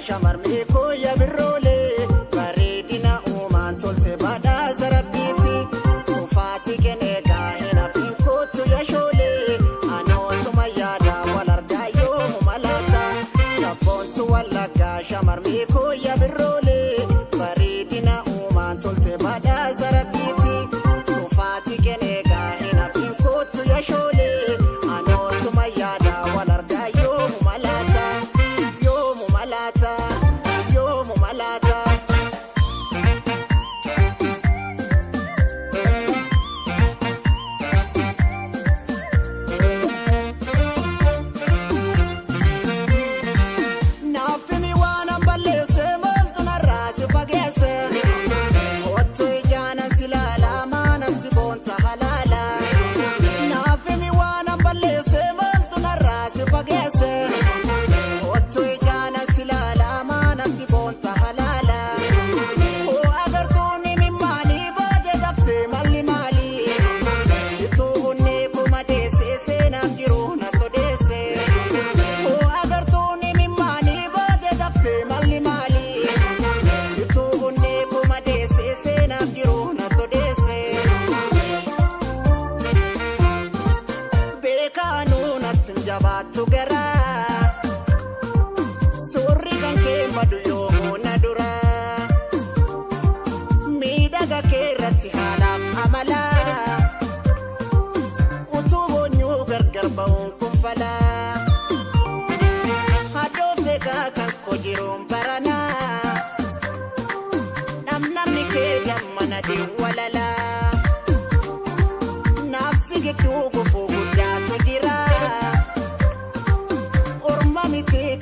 shamar miko ya birole baredina uman tolte bada zarabiti ufati genega hina finko tu ya shole ano sumayada walarda yo malata sabontu walaga shamar miko ya birole baredina uman tolte bada zarabiti ufati genega hina finko tu ya shole ano sumayada walarda yo malata Jabatu gara suri kan ke madu yo nadura midaga ke rati halaf amala utubo nyu gargar baun kumfala hadof zeka kan kojirum barana nam ke yamana di walala nafsi gitu gufu gudda tugira Take